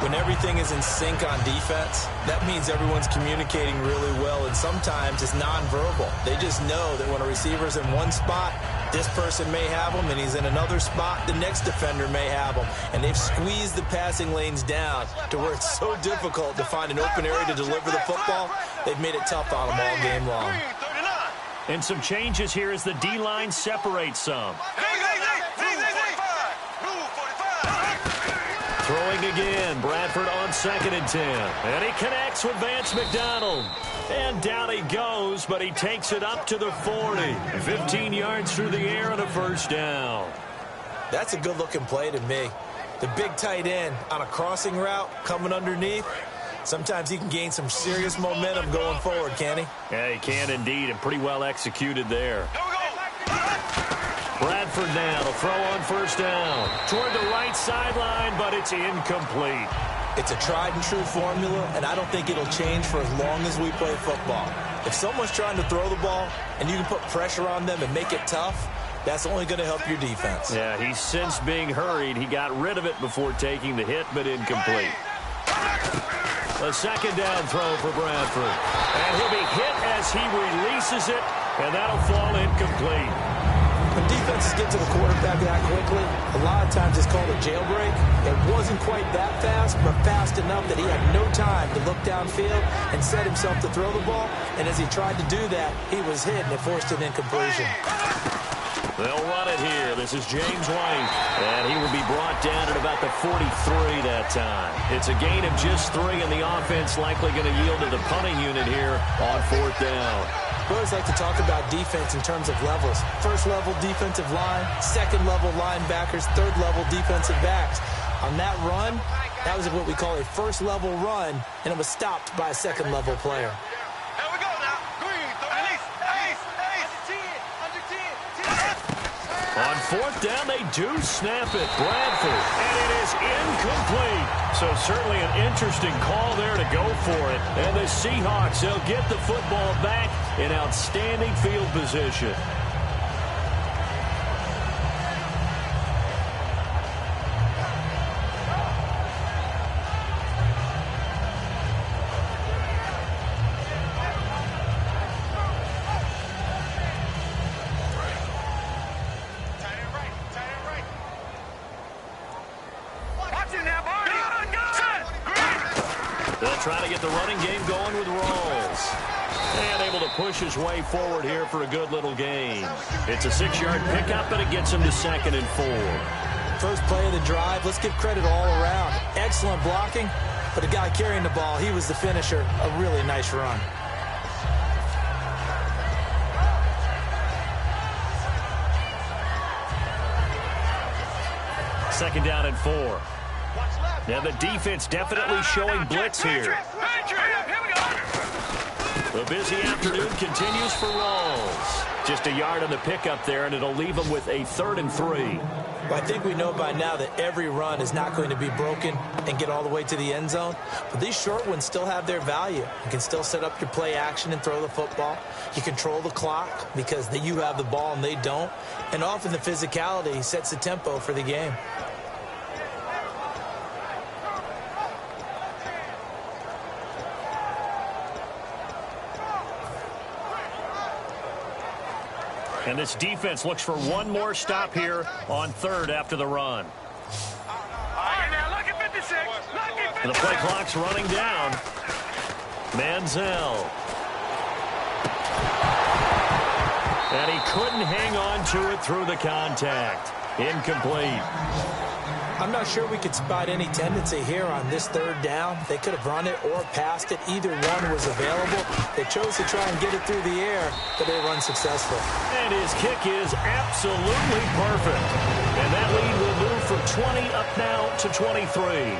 When everything is in sync on defense, that means everyone's communicating really well, and sometimes it's nonverbal. They just know that when a receiver's in one spot, this person may have him, and he's in another spot, the next defender may have him. And they've squeezed the passing lanes down to where it's so difficult to find an open area to deliver the football. They've made it tough on them all game long. And some changes here as the D-line separates some. Throwing again, Bradford on 2nd and 10. And he connects with Vance McDonald. And down he goes, but he takes it up to the 40. 15 yards through the air and a first down. That's a good-looking play to me. The big tight end on a crossing route coming underneath. Sometimes he can gain some serious momentum going forward, can he? Yeah, he can indeed, and pretty well executed there. Bradford now to throw on first down. Toward the right sideline, but it's incomplete. It's a tried-and-true formula, and I don't think it'll change for as long as we play football. If someone's trying to throw the ball and you can put pressure on them and make it tough, that's only going to help your defense. Yeah, he's since being hurried. He got rid of it before taking the hit, but incomplete. A second down throw for Bradford. And he'll be hit as he releases it, and that'll fall incomplete. When defenses get to the quarterback that quickly, a lot of times it's called a jailbreak. It wasn't quite that fast, but fast enough that he had no time to look downfield and set himself to throw the ball. And as he tried to do that, he was hit, and it forced an incompletion. They'll run it here. This is James White. And he will be brought down at about the 43 that time. It's a gain of just 3, and the offense likely going to yield to the punting unit here on 4th down. We always like to talk about defense in terms of levels. First-level defensive line, second-level linebackers, third-level defensive backs. On that run, that was what we call a first-level run, and it was stopped by a second-level player. Here we go now. Green, release. Ace. Under 10. On fourth down, they do snap it. Bradford, and it is incomplete. So certainly an interesting call there to go for it. And the Seahawks, they'll get the football back in outstanding field position. Trying to get the running game going with Rawls. And able to push his way forward here for a good little gain. It's a 6-yard pickup, and it gets him to 2nd and 4. First play of the drive. Let's give credit all around. Excellent blocking, but the guy carrying the ball, he was the finisher. A really nice run. Second down and 4. Now the defense definitely showing blitz here. The busy afternoon continues for Rawls. Just a yard on the pickup there, and it'll leave them with a 3rd and 3. Well, I think we know by now that every run is not going to be broken and get all the way to the end zone. But these short ones still have their value. You can still set up your play action and throw the football. You control the clock because you have the ball and they don't. And often the physicality sets the tempo for the game. And this defense looks for one more stop here on 3rd after the run. And the play clock's running down. Manziel. And he couldn't hang on to it through the contact. Incomplete. I'm not sure we could spot any tendency here on this 3rd down. They could have run it or passed it. Either one was available. They chose to try and get it through the air, but they were unsuccessful. And his kick is absolutely perfect. And that lead will move from 20 up now to 23.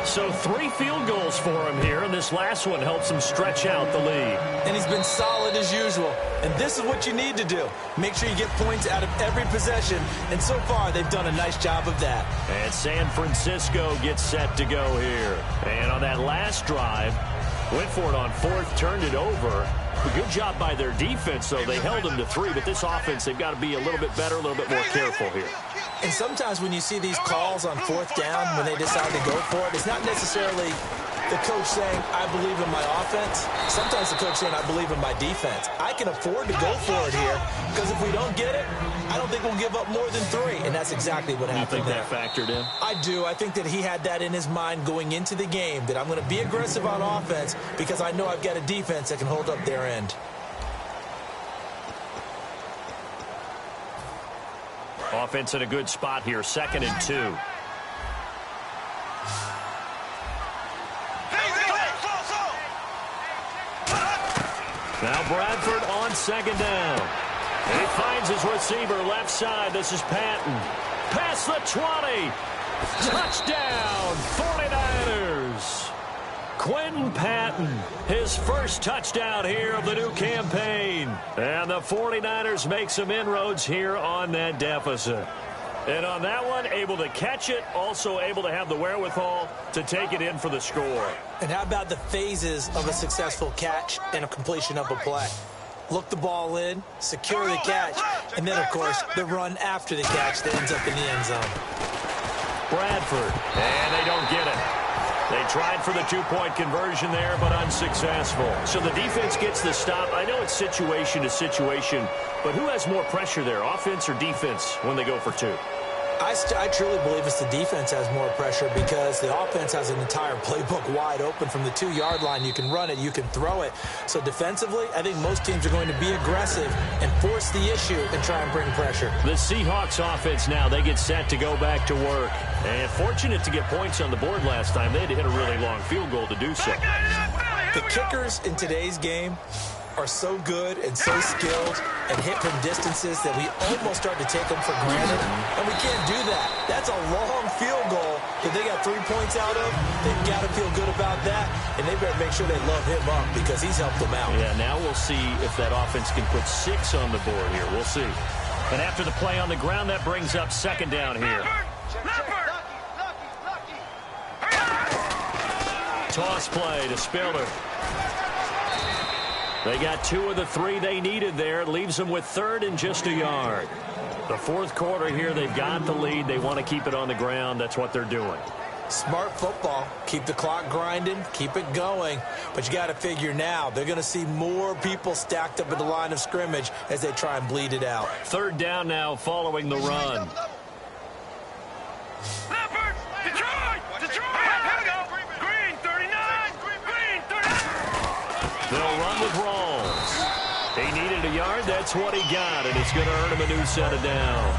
So 3 field goals for him here, and this last one helps him stretch out the lead. And he's been solid as usual. And this is what you need to do. Make sure you get points out of every possession. And so far, they've done a nice job of that. And San Francisco gets set to go here. And on that last drive, went for it on 4th, turned it over. A good job by their defense, though. They held them to 3, but this offense, they've got to be a little bit better, a little bit more careful here. And sometimes when you see these calls on 4th down, when they decide to go for it, it's not necessarily the coach saying, I believe in my offense. Sometimes the coach saying, I believe in my defense. I can afford to go for it here because if we don't get it, I don't think we'll give up more than 3. And that's exactly what happened there. You think that factored in? I do. I think that he had that in his mind going into the game, that I'm going to be aggressive on offense because I know I've got a defense that can hold up their end. Offense in a good spot here, 2nd and 2. Now Bradford on 2nd down. And he finds his receiver left side. This is Patton. Past the 20. Touchdown, 49ers. Quentin Patton, his first touchdown here of the new campaign. And the 49ers make some inroads here on that deficit. And on that one, able to catch it, also able to have the wherewithal to take it in for the score. And how about the phases of a successful catch and a completion of a play? Look the ball in, secure the catch, and then, of course, the run after the catch that ends up in the end zone. Bradford, and they don't get it. They tried for the 2-point conversion there, but unsuccessful. So the defense gets the stop. I know it's situation to situation, but who has more pressure there, offense or defense, when they go for 2? I truly believe it's the defense has more pressure because the offense has an entire playbook wide open from the 2-yard line. You can run it, you can throw it. So defensively, I think most teams are going to be aggressive and force the issue and try and bring pressure. The Seahawks offense now, they get set to go back to work. And fortunate to get points on the board last time. They had to hit a really long field goal to do so. The kickers in today's game are so good and so skilled and hit from distances that we almost start to take them for granted. And we can't do that. That's a long field goal that they got 3 points out of. They've got to feel good about that, and they better make sure they love him up because he's helped them out. Yeah, now we'll see if that offense can put 6 on the board here. We'll see. And after the play on the ground, that brings up second down here. Toss play to Spiller. They got 2 of the 3 they needed there. It leaves them with third and just a yard. The fourth quarter here, they've got the lead. They want to keep it on the ground. That's what they're doing. Smart football. Keep the clock grinding. Keep it going. But you got to figure now, they're going to see more people stacked up at the line of scrimmage as they try and bleed it out. Third down now following the run. They'll run with Rawls. He needed a yard. That's what he got, and it's going to earn him a new set of downs.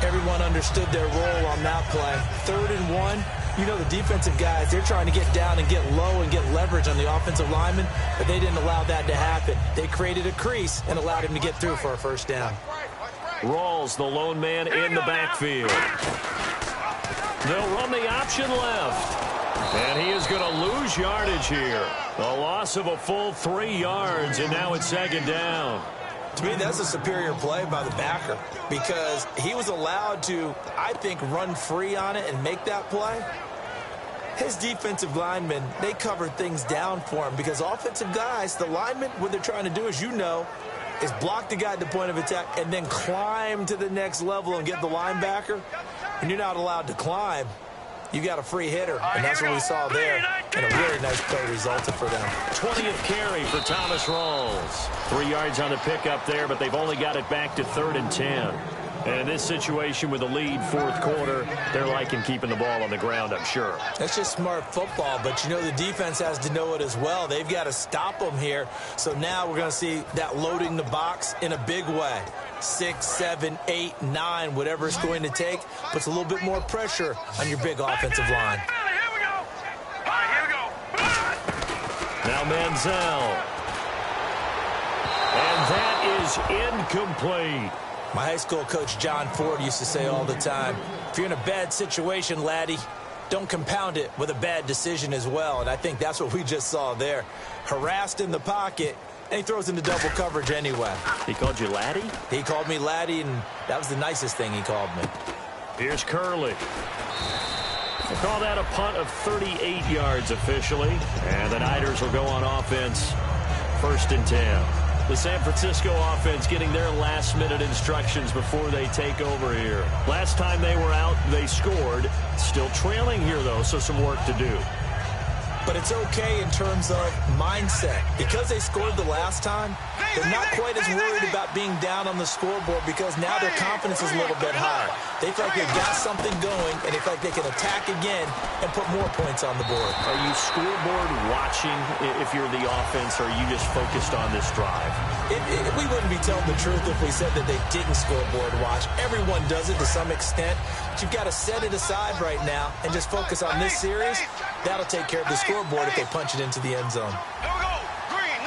Everyone understood their role on that play. 3rd and 1. You know the defensive guys, they're trying to get down and get low and get leverage on the offensive lineman, but they didn't allow that to happen. They created a crease and allowed him to get through for a first down. Rawls, the lone man in the backfield. They'll run the option left. And he is going to lose yardage here. A loss of a full 3 yards, and now it's second down. To me, that's a superior play by the backer because he was allowed to, I think, run free on it and make that play. His defensive linemen, they covered things down for him because offensive guys, the linemen, what they're trying to do, as you know, is block the guy at the point of attack and then climb to the next level and get the linebacker. And you're not allowed to climb. You got a free hitter, and that's what we saw there. And a really nice play resulted for them. 20th carry for Thomas Rawls. 3 yards on the pickup there, but they've only got it back to 3rd and 10. And in this situation with a lead, fourth quarter, they're liking keeping the ball on the ground, I'm sure. That's just smart football, but you know the defense has to know it as well. They've got to stop them here. So now we're going to see that loading the box in a big way. 6, 7, 8, 9, whatever it's going to take, puts a little bit more pressure on your big offensive line. Now Manziel. And that is incomplete. My high school coach, John Ford, used to say all the time, if you're in a bad situation, laddie, don't compound it with a bad decision as well. And I think that's what we just saw there. Harassed in the pocket, and he throws into double coverage anyway. He called you laddie? He called me laddie, and that was the nicest thing he called me. Here's Curley. We'll call that a punt of 38 yards officially. And the Niners will go on offense, 1st and 10. The San Francisco offense getting their last-minute instructions before they take over here. Last time they were out, they scored. Still trailing here, though, so some work to do. But it's okay in terms of mindset. Because they scored the last time, they're not quite as worried about being down on the scoreboard because now their confidence is a little bit higher. They feel like they've got something going, and they feel like they can attack again and put more points on the board. Are you scoreboard watching if you're the offense, or are you just focused on this drive? We wouldn't be telling the truth if we said that they didn't scoreboard watch. Everyone does it to some extent. But you've got to set it aside right now and just focus on this series. That'll take care of the scoreboard if they punch it into the end zone. Here we go. Green,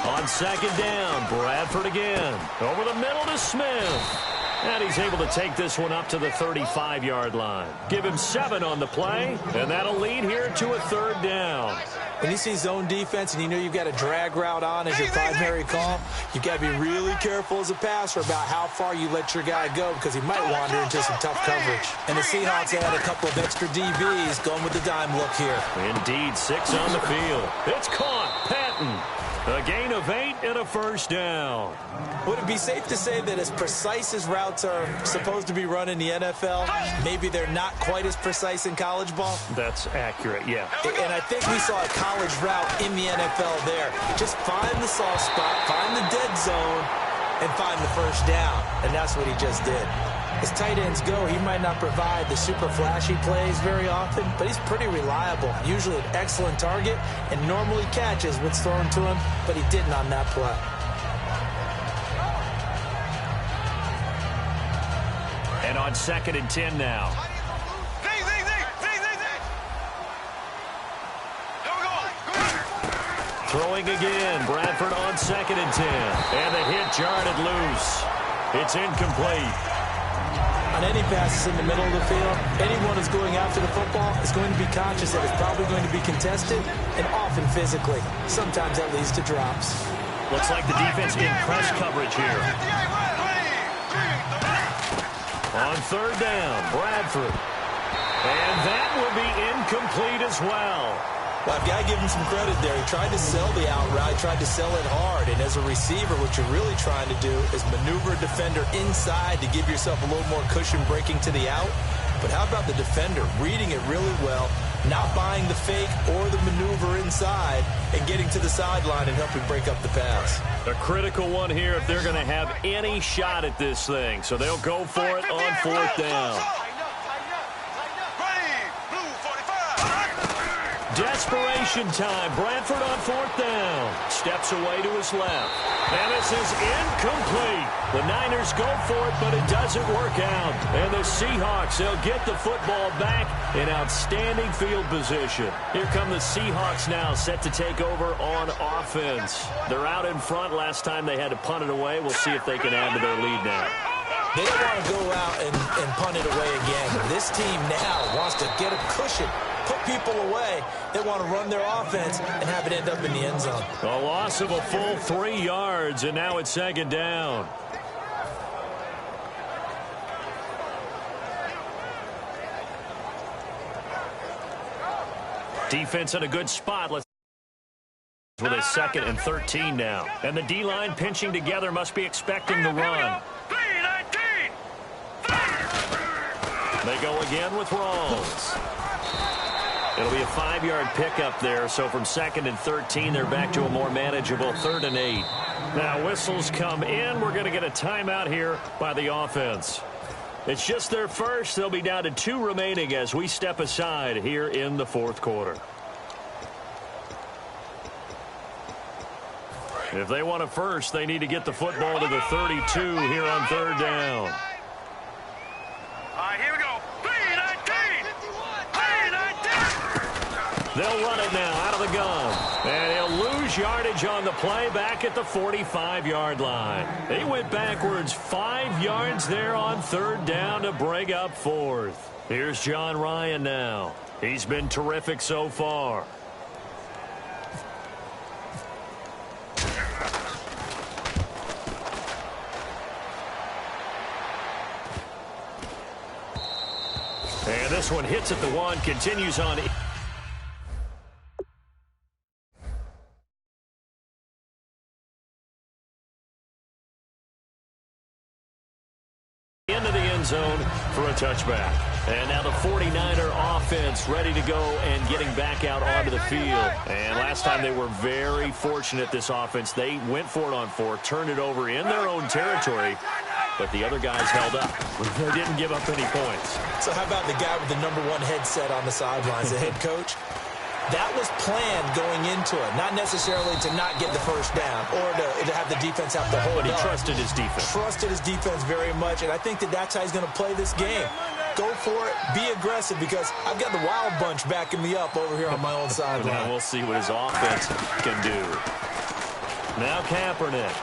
90. On second down, Bradford again. Over the middle to Smith. And he's able to take this one up to the 35-yard line. Give him 7 on the play, and that'll lead here to a 3rd down. When you see zone defense and you know you've got a drag route on as your primary call, you've got to be really careful as a passer about how far you let your guy go because he might wander into some tough coverage. And the Seahawks had a couple of extra DBs going with the dime look here. Indeed, 6 on the field. It's caught. Patton. A gain of 8 and a 1st down. Would it be safe to say that as precise as routes are supposed to be run in the NFL, maybe they're not quite as precise in college ball? That's accurate, yeah. And I think we saw a college route in the NFL there. Just find the soft spot, find the dead zone, and find the first down. And that's what he just did. As tight ends go, he might not provide the super flashy plays very often, but he's pretty reliable. Usually an excellent target and normally catches what's thrown to him, but he didn't on that play. And on 2nd and 10 now. Throwing again. Bradford on 2nd and 10. And the hit jarred it loose. It's incomplete. On any passes in the middle of the field, anyone who's going after the football is going to be conscious that it's probably going to be contested and often physically. Sometimes that leads to drops. Looks like the defense in press coverage here. On third down, Bradford. And that will be incomplete as well. Well, I've got to give him some credit there. He tried to sell the out route, tried to sell it hard. And as a receiver, what you're really trying to do is maneuver a defender inside to give yourself a little more cushion breaking to the out. But how about the defender reading it really well, not buying the fake or the maneuver inside, and getting to the sideline and helping break up the pass? A critical one here if they're going to have any shot at this thing. So they'll go for it on fourth down. Desperation time. Bradford on fourth down. Steps away to his left. And this is incomplete. The Niners go for it, but it doesn't work out. And the Seahawks, they'll get the football back in outstanding field position. Here come the Seahawks now, set to take over on offense. They're out in front. Last time they had to punt it away. We'll see if they can add to their lead now. They don't want to go out and punt it away again. This team now wants to get a cushion, put people away. They want to run their offense and have it end up in the end zone. A loss of a full 3 yards, and now it's second down. Defense in a good spot. Let's with a 2nd and 13 now. And the D-line pinching together, must be expecting the run. They go again with Rawls. It'll be a 5-yard pickup there, so from 2nd and 13, they're back to a more manageable 3rd and 8. Now whistles come in. We're going to get a timeout here by the offense. It's just their first. They'll be down to 2 remaining as we step aside here in the 4th quarter. If they want a first, they need to get the football to the 32 here on 3rd down. Here we go. 3-19. They'll run it now out of the gun. And he'll lose yardage on the play back at the 45-yard line. He went backwards 5 yards there on 3rd down to break up 4th. Here's John Ryan now. He's been terrific so far. And this one hits at the 1, continues on into the end zone for a touchback. And now the 49er offense ready to go and getting back out onto the field. And last time they were very fortunate, this offense. They went for it on 4, turned it over in their own territory, but the other guys held up. They didn't give up any points. So how about the guy with the #1 headset on the sidelines, the head coach? That was planned going into it, not necessarily to not get the first down or to have the defense have to hold But he up. trusted his defense. Trusted his defense very much, and I think that's how he's going to play this game. Go for it, be aggressive, because I've got the wild bunch backing me up over here on my own sideline. Now we'll see what his offense can do. Now Kaepernick.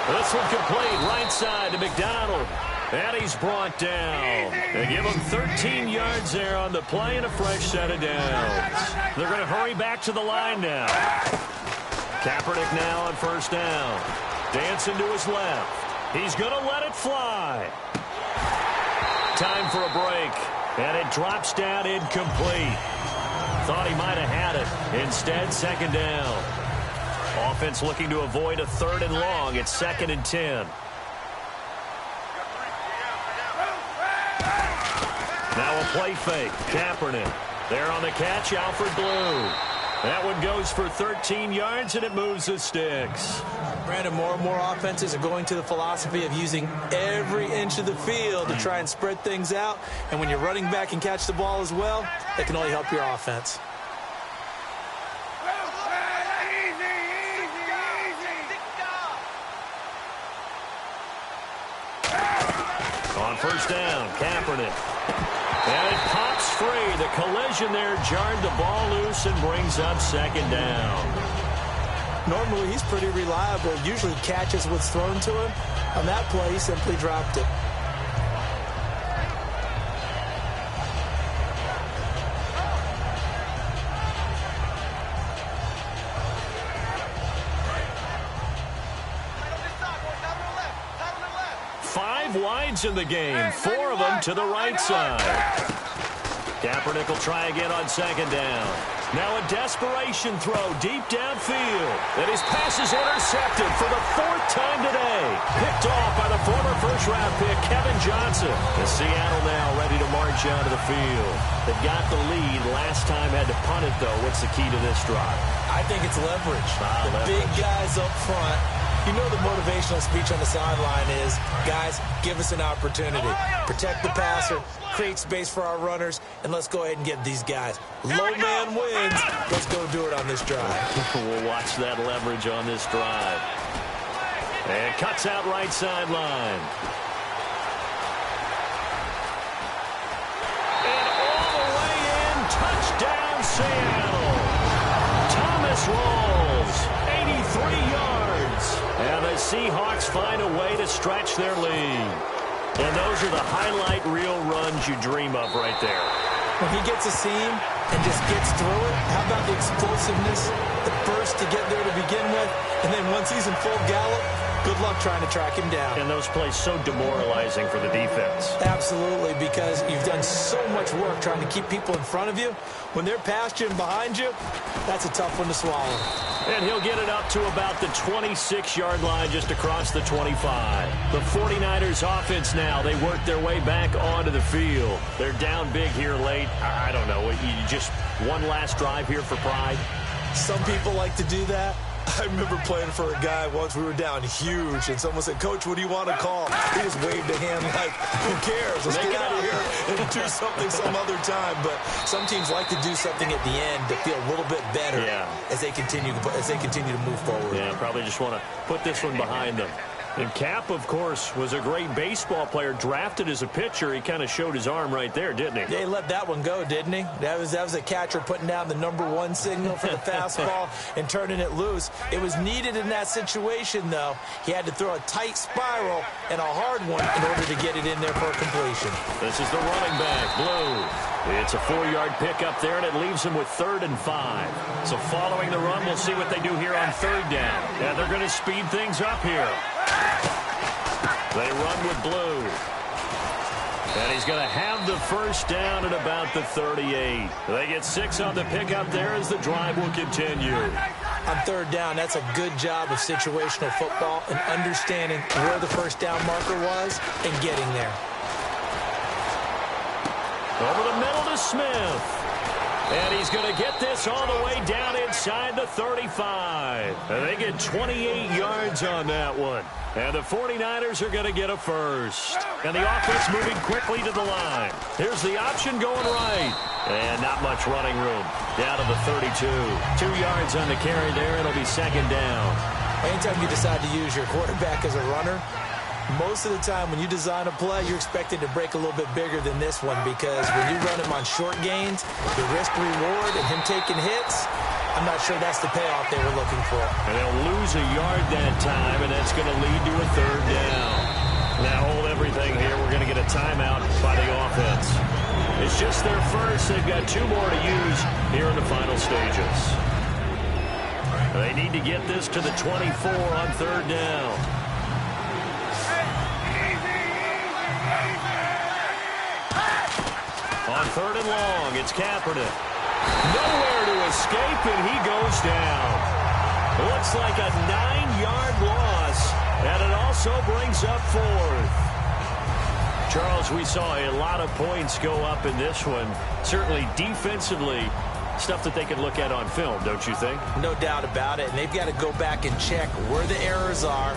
This one complete, right side to McDonald. And he's brought down. They give him 13 yards there on the play and a fresh set of downs. They're going to hurry back to the line now. Kaepernick now on 1st down. Dancing to his left. He's going to let it fly. Time for a break. And it drops down incomplete. Thought he might have had it. Instead, 2nd down. Offense looking to avoid a 3rd and long. It's 2nd and 10. Now a play fake. Kaepernick. There on the catch, Alfred Blue. That one goes for 13 yards, and it moves the sticks. Brandon, more and more offenses are going to the philosophy of using every inch of the field to try and spread things out. And when you're running back and catch the ball as well, that can only help your offense. On 1st down, Kaepernick. And it pops free. The collision there jarred the ball loose and brings up 2nd down. Normally, he's pretty reliable. Usually catches what's thrown to him. On that play, he simply dropped it. 5 wides in the game, 4 of them to the right side. Kaepernick will try again on second down. Now a desperation throw deep downfield. And his pass is intercepted for the 4th time today. Picked off by the former first-round pick, Kevin Johnson. And Seattle now ready to march out of the field. They got the lead. Last time had to punt it, though. What's the key to this drive? I think it's leverage. Leverage. Big guys up front. You know the motivational speech on the sideline is, guys, give us an opportunity. Protect the passer, create space for our runners, and let's go ahead and get these guys. Low man wins. Let's go do it on this drive. We'll watch that leverage on this drive. And cuts out right sideline. And all the way in, touchdown Seattle. Thomas rolls, 83 yards. And the Seahawks find a way to stretch their lead. And those are the highlight reel runs you dream of right there. When he gets a seam and just gets through it, how about the explosiveness, the burst to get there to begin with, and then once he's in full gallop, good luck trying to track him down. And those plays so demoralizing for the defense. Absolutely, because you've done so much work trying to keep people in front of you. When they're past you and behind you, that's a tough one to swallow. And he'll get it up to about the 26-yard line, just across the 25. The 49ers offense now, they work their way back onto the field. They're down big here late. I don't know, you just one last drive here for pride? Some people like to do that. I remember playing for a guy once. We were down huge, and someone said, "Coach, what do you want to call?" He just waved a hand like, who cares? Let's get out of here and do something some other time. But some teams like to do something at the end to feel a little bit better as they continue to move forward. Yeah, probably just want to put this one behind them. And Cap, of course, was a great baseball player, drafted as a pitcher. He kind of showed his arm right there, didn't he? Yeah, he let that one go, didn't he? That was a catcher putting down the #1 signal for the fastball and turning it loose. It was needed in that situation, though. He had to throw a tight spiral and a hard one in order to get it in there for a completion. This is the running back, Blue. It's a 4-yard pickup there, and it leaves him with 3rd and 5. So following the run, we'll see what they do here on 3rd down. Yeah, they're going to speed things up here. They run with Blue. And he's going to have the first down at about the 38. They get 6 on the pickup there as the drive will continue. On 3rd down, that's a good job of situational football and understanding where the first down marker was and getting there. Over the middle to Smith. And he's going to get this all the way down inside the 35. And they get 28 yards on that one. And the 49ers are going to get a first. And the offense moving quickly to the line. Here's the option going right. And not much running room. Down to the 32. 2 yards on the carry there. It'll be 2nd down. Anytime you decide to use your quarterback as a runner, most of the time when you design a play, you're expected to break a little bit bigger than this one, because when you run him on short gains, the risk-reward and him taking hits, I'm not sure that's the payoff they were looking for. And they'll lose a yard that time, and that's going to lead to a 3rd down. Now hold everything here. We're going to get a timeout by the offense. It's just their first. They've got 2 more to use here in the final stages. They need to get this to the 24 on 3rd down. On 3rd and long, it's Kaepernick. Nowhere to escape, and he goes down. Looks like a 9-yard loss, and it also brings up 4th. Charles, we saw a lot of points go up in this one. Certainly defensively, stuff that they can look at on film, don't you think? No doubt about it, and they've got to go back and check where the errors are